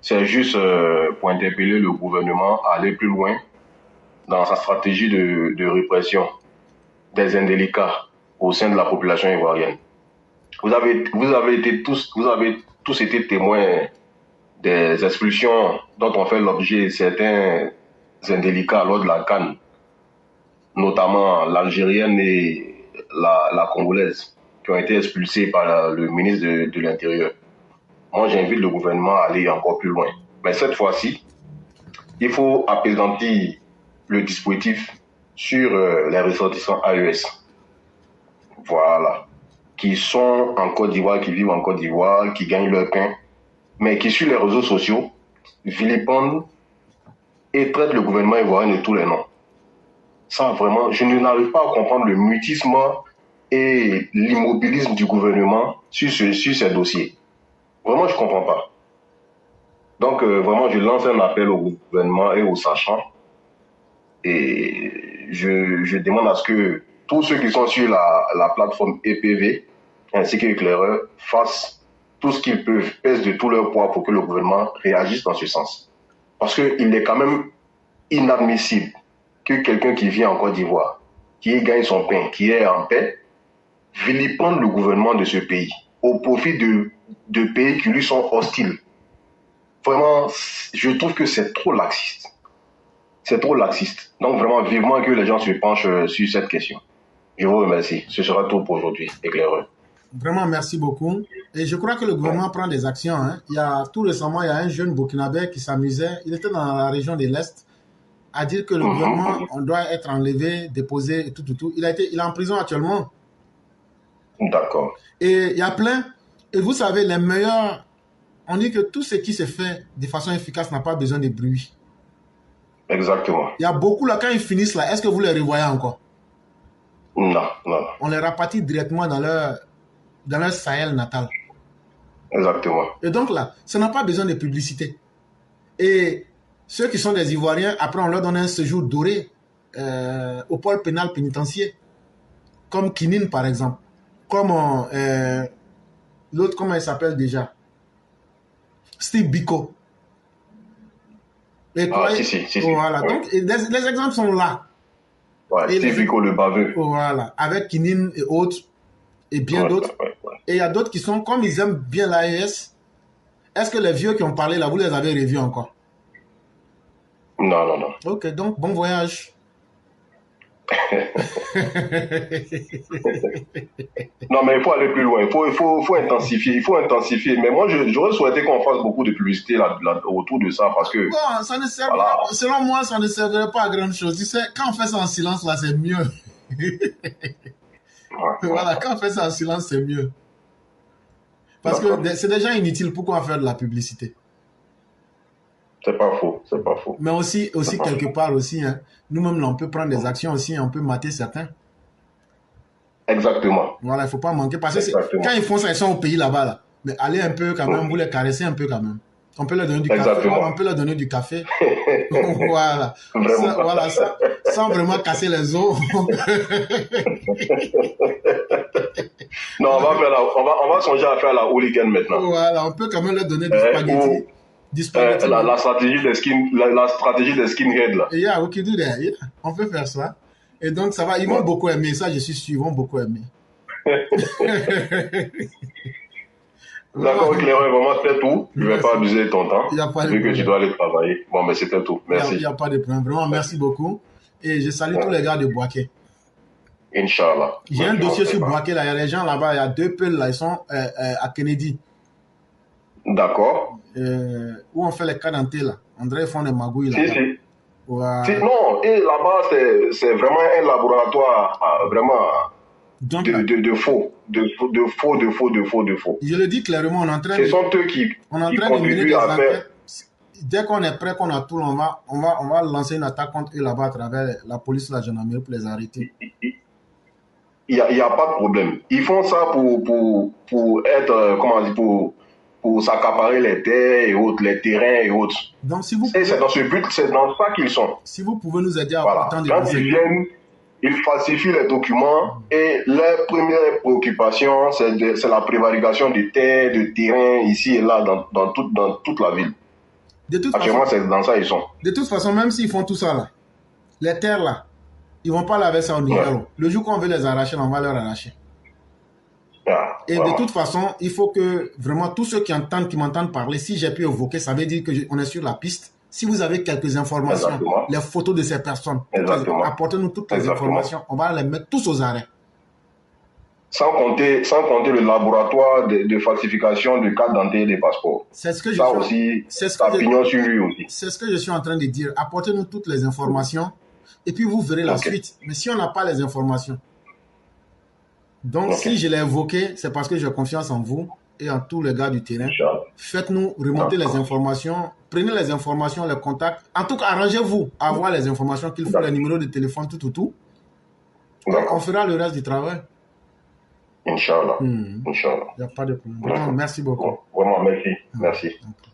C'est juste pour interpeller le gouvernement à aller plus loin dans sa stratégie de répression des indélicats au sein de la population ivoirienne. Vous avez tous été témoins des expulsions dont ont fait l'objet certains indélicats lors de la CAN, notamment l'Algérienne et la Congolaise, qui ont été expulsés par le ministre de l'Intérieur. Moi, j'invite le gouvernement à aller encore plus loin. Mais cette fois-ci, il faut apaisantir le dispositif sur les ressortissants AES. Voilà. Qui sont en Côte d'Ivoire, qui vivent en Côte d'Ivoire, qui gagnent leur pain, mais qui, sur les réseaux sociaux, vilipendent et traitent le gouvernement ivoirien de tous les noms. Ça, vraiment, je n'arrive pas à comprendre le mutisme et l'immobilisme du gouvernement sur ces dossiers. Vraiment, je ne comprends pas. Donc, vraiment, je lance un appel au gouvernement et aux sachants. Et je demande à ce que tous ceux qui sont sur la plateforme EPV, ainsi que l'éclaireur, fassent tout ce qu'ils peuvent, pèsent de tout leur poids pour que le gouvernement réagisse dans ce sens. Parce qu'il est quand même inadmissible que quelqu'un qui vit en Côte d'Ivoire, qui gagne son pain, qui est en paix, vilipende le gouvernement de ce pays au profit de pays qui lui sont hostiles. Vraiment, je trouve que c'est trop laxiste. C'est trop laxiste. Donc vraiment, vivement que les gens se penchent sur cette question. Je vous remercie. Ce sera tout pour aujourd'hui, éclaireur. Vraiment, merci beaucoup. Et je crois que le gouvernement prend des actions. Hein. Tout récemment, il y a un jeune burkinabé qui s'amusait. Il était dans la région de l'Est à dire que le gouvernement, on doit être enlevé, déposé, et tout. Il est en prison actuellement. D'accord. Et il y a plein. Et vous savez, les meilleurs, on dit que tout ce qui se fait de façon efficace n'a pas besoin de bruit. Exactement. Il y a beaucoup là, quand ils finissent là, est-ce que vous les revoyez encore? Non. On les rapatrie directement dans leur Sahel natal. Exactement. Et donc là, ça n'a pas besoin de publicité. Et ceux qui sont des Ivoiriens, après on leur donne un séjour doré au pôle pénal pénitentiaire. Comme Kinine par exemple. Comme l'autre, comment il s'appelle déjà? Steve Biko. Et si. Voilà. Oui. Donc, les exemples sont là. Ouais, Steve Biko, le baveux. Voilà. Avec Kinine et autres. Et bien d'autres. Ouais. Et il y a d'autres qui sont, comme ils aiment bien l'AES, est-ce que les vieux qui ont parlé là, vous les avez revus encore? Non. Ok, donc bon voyage. Non, mais il faut aller plus loin. Il faut intensifier. Mais moi, j'aurais souhaité qu'on fasse beaucoup de publicité là, autour de ça parce que. Bon, ça ne sert pas. Selon moi, ça ne servirait pas à grand chose. Tu sais, quand on fait ça en silence, là, c'est mieux. Voilà, quand on fait ça en silence, c'est mieux. Parce que c'est déjà inutile. Pourquoi faire de la publicité? C'est pas faux. Mais aussi quelque part aussi, hein, nous-mêmes, là, on peut prendre des actions aussi, on peut mater certains. Exactement. Voilà, il ne faut pas manquer. Parce que quand ils font ça, ils sont au pays là-bas. Là. Mais allez un peu quand même, vous les caressez un peu quand même. On peut leur donner du café. On peut leur donner du café. Voilà. Sans vraiment casser les os. Non, on va songer à faire la hooligan maintenant. Voilà, on peut quand même leur donner du spaghetti. La stratégie des skinheads là. Yeah, we can do that. Yeah. On peut faire ça. Et donc ça va, ils vont beaucoup aimer ça, je suis sûr, ils vont beaucoup aimer. D'accord, Clément, vraiment c'est tout. Je ne vais pas abuser de ton temps. Vu que tu dois aller travailler. Bon, mais c'était tout. Merci. Il n'y a pas de problème. Vraiment, merci beaucoup. Et je salue tous les gars de Boaké. Inch'Allah. J'ai un dossier sur Boaké là. Il y a des gens là-bas, il y a 2 peuls là, ils sont à Kennedy. D'accord. Où on fait les cadentés là. On dirait qu'ils font des magouilles là. Si. Voilà. Non, et là-bas, c'est vraiment un laboratoire vraiment de faux. De faux. Je le dis clairement, on est en train Ce sont eux qui contribuent des enquêtes. Dès qu'on est prêt, qu'on a tout, on va lancer une attaque contre eux là-bas à travers la police, la gendarmerie pour les arrêter. Il n'y a pas de problème. Ils font ça pour être, comment dire, pour s'accaparer les terres et autres, les terrains et autres. Donc, si vous pouvez, c'est dans ce but, c'est dans ça qu'ils sont. Si vous pouvez nous aider à attendre quand ils viennent, ils falsifient les documents et leur première préoccupation, c'est la prévarication de terres, de terrains ici et là dans toute la ville. De toute façon, Actuellement, c'est dans ça ils sont. de toute façon, même s'ils font tout ça là, les terres là, ils vont pas laver ça au Niger. Ouais. Le jour qu'on veut les arracher, on va leur arracher. Ah, Et de vraiment. toute façon, il faut que vraiment tous ceux qui m'entendent parler, si j'ai pu évoquer, ça veut dire qu'on est sur la piste. Si vous avez quelques informations, Exactement. les photos de ces personnes, Exactement. apportez-nous toutes les Exactement. informations. On va les mettre tous aux arrêts. Sans compter le laboratoire de falsification de cartes d'identité et des passeports. C'est ce que je Ça suis, aussi, c'est ce que ça je, pignon sur lui aussi. c'est ce que je suis en train de dire. Apportez-nous toutes les informations et puis vous verrez la Ok. suite. Mais si on n'a pas les informations, donc Ok. si je l'ai évoqué, c'est parce que j'ai confiance en vous et en tous les gars du terrain. Inch'Allah. Faites-nous remonter les informations, prenez les informations, les contacts. En tout cas, arrangez-vous à avoir les informations qu'il faut, les numéros de téléphone, tout. Et on D'accord. fera le reste du travail. Inch'Allah. Il Inch'Allah. n'y a pas de problème. D'accord. Vraiment, merci beaucoup. Bon, vraiment, merci. Merci. Ok.